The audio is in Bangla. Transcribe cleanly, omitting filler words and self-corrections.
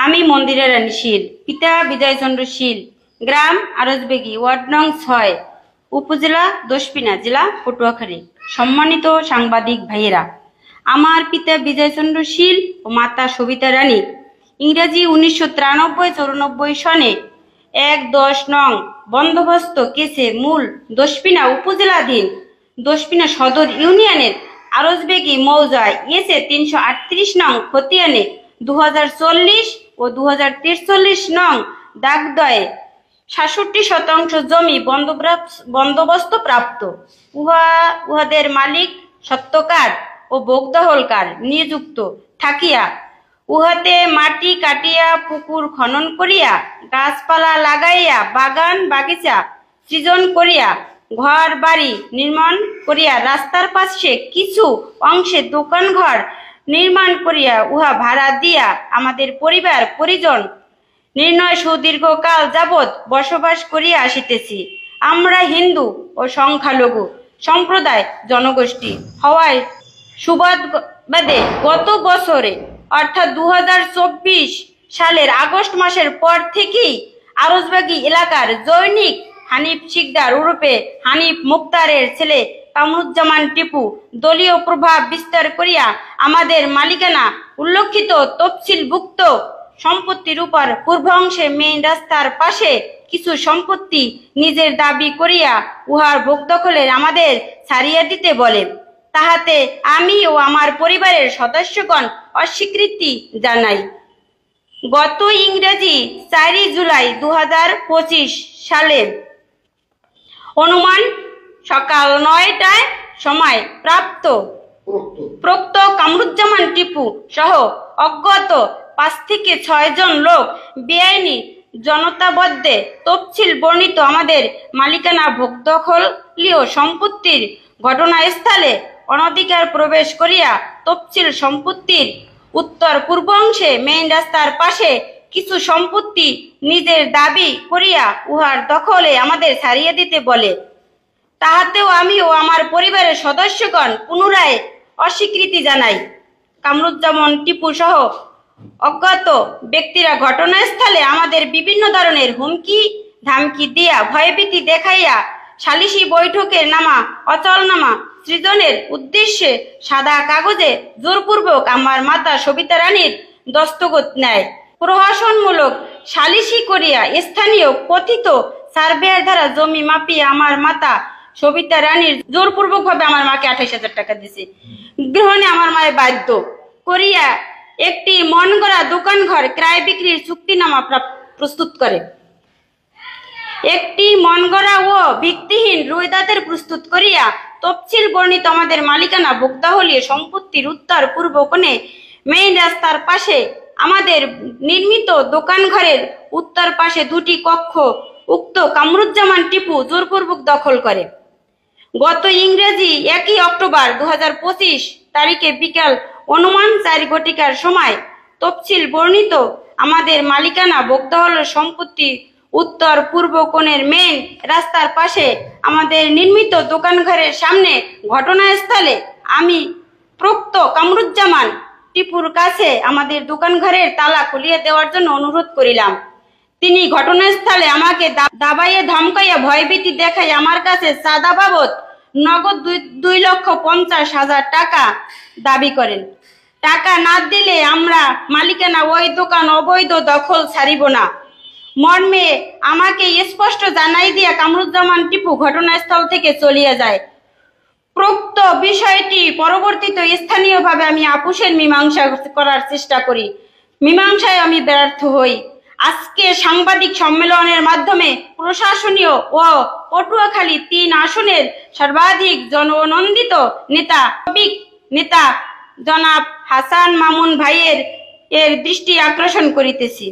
আমি মন্দিরের রানী শীল, পিতা বিজয়চন্দ্র শীল, গ্রাম আরজবেগী, ওয়ার্ড নং 6, উপজেলা দশপিনা, জেলা পটুয়াখালী। সম্মানিত সাংবাদিক ভাইয়েরা, আমার পিতা বিজয়চন্দ্র শীল ও মাতা সবিতা রানী ইংরেজি 1993-94 সনে 1-10 নং বন্দোবস্ত কেসে মূল দশপিনা উপজেলাধীন দশপিনা সদর ইউনিয়নের আরজবেগী মৌজায় এসে 338 নং খতিয়ানে 2040 ও 2043 নং দাগদয়ে 67% জমি বন্দোবস্ত প্রাপ্ত। উহাদের মালিক সত্যকার ও ভোগদখলকার নিযুক্ত থাকিয়া উহাতে মাটি কাটিয়া, পুকুর খনন করিয়া, গাছপালা লাগাইয়া, বাগান বাগিচা সৃজন করিয়া, ঘর বাড়ি নির্মাণ করিয়া, রাস্তার পাশে কিছু অংশে দোকান ঘর নির্মাণ করিয়া উহা ভাড়া দিয়া আমাদের পরিবার পরিজন নির্ণয় সুদীর্ঘকাল যাবৎ বসবাস করিয়া আসিতেছি। আমরা হিন্দু ও সংখ্যালঘু সম্প্রদায় জনগোষ্ঠী হওয়ায় সুবাদে গত বছরে অর্থাৎ 2024 সালের আগস্ট মাসের পর থেকেই আরজবাগী এলাকার জৈনিক হানিফ শিকদার ওরফে হানিফ মুক্তারের ছেলে কামরুজ্জামান টিপু দলীয় প্রভাব বিস্তার করিয়া আমাদের মালিকানা উল্লেখিত তফসিলভুক্ত সম্পত্তির উপর পূর্বাংশে মেইন রাস্তার পাশে কিছু সম্পত্তি নিজের দাবি করিয়া উহার ভোগদখলের আমাদের ছাড়িয়া দিতে বলে। তাহাতে আমি ও আমার পরিবারের সদস্যগণ অস্বীকৃতি জানাই। গত ইংরেজি 4 জুলাই 2025 সালে অনুমান সকাল 9টায় সময় প্রোক্ত কামরুজ্জামান টিপু সহ অজ্ঞাত 5 থেকে 6 জন লোক বেআইনি জনতাবদ্ধে তফসিল বর্ণিত আমাদের মালিকানা ভোগদখলীয় সম্পত্তির ঘটনাস্থলে অনধিকার প্রবেশ করিয়া তফসিল সম্পত্তির উত্তর পূর্বাংশে মেইন রাস্তার পাশে কিছু সম্পত্তি নিজের দাবি করিয়া উহার দখলে আমাদের ছাড়িয়ে দিতে বলে। তাহাতেও আমি ও আমার পরিবারের সদস্যগণ পুনরায় অস্বীকৃতি জানাই। কামরুজ্জামান টিপু সহ অজ্ঞাত ব্যক্তিরা ঘটনাস্থলে আমাদের বিভিন্ন ধরনের হুমকি ধামকি দিয়া, ভয়ভীতি দেখাইয়া সালিশি বৈঠকের নামা অচলনামা সৃজনের উদ্দেশ্যে সাদা কাগজে জোরপূর্বক আমার মাতা সবিতা রানীর দস্তখত নেয়। প্রহসনমূলক সালিশি করিয়া স্থানীয় কথিত সার্ভেয়ার দ্বারা জমি মাপিয়ে আমার মাতা সবিতা রানীর জোরপূর্বক ভাবে আমার মাকে 28,000 টাকা দিছে। গ্রহণে আমার মায়ের বাধ্য করিয়া একটি মন গড়া দোকান ঘর ক্রয় বিক্রির চুক্তিনামা প্রস্তুত করে। একটি মন গড়া ও ভিত্তিহীন রুইদাতের প্রস্তুত করিয়া তফসিল বর্ণিত আমাদের মালিকানা ভোগদখলীয় সম্পত্তির উত্তর পূর্ব কোণে মেইন রাস্তার পাশে আমাদের নির্মিত দোকান ঘরের উত্তর পাশে 2টি কক্ষ উক্ত কামরুজ্জামান টিপু জোরপূর্বক দখল করে। গত ইংরেজি 1 অক্টোবর 2025 তারিখে বিকাল অনুমান 4 ঘটিকার সময় তফসিল বর্ণিত আমাদের মালিকানা ভোগদখল সম্পত্তি উত্তর পূর্ব কোণের মেইন রাস্তার পাশে আমাদের নির্মিত দোকান ঘরের সামনে ঘটনাস্থলে আমি প্রোক্ত কামরুজ্জামান টিপুর কাছে আমাদের দোকান ঘরের তালা খুলিয়ে দেওয়ার জন্য অনুরোধ করিলাম। তিনি ঘটনাস্থলে আমাকে দাবাইয়ে ধমকাইয়া ভয়ভীতি দেখাই আমার কাছে চাঁদা বাবদ নগদ 2,50,000 টাকা দাবি করেন। টাকা না দিলে আমরা মালিকানা ওই দোকান অবৈধ দখল ছাড়িব না মর্মে আমাকে স্পষ্ট জানাই দিয়া কামরুজ্জামান টিপু ঘটনাস্থল থেকে চলিয়া যায়। প্রোক্ত বিষয়টি পরবর্তীতে স্থানীয়ভাবে আমি আপোষের মীমাংসা করার চেষ্টা করি। মীমাংসায় আমি ব্যর্থ হই। আজকে সাংবাদিক সম্মেলনের মাধ্যমে প্রশাসনীয় ও পটুয়াখালী 3 আসনের সর্বাধিক জননন্দিত নেতা জনাব হাসান মামুন ভাইয়ের দৃষ্টি আকর্ষণ করিতেছি।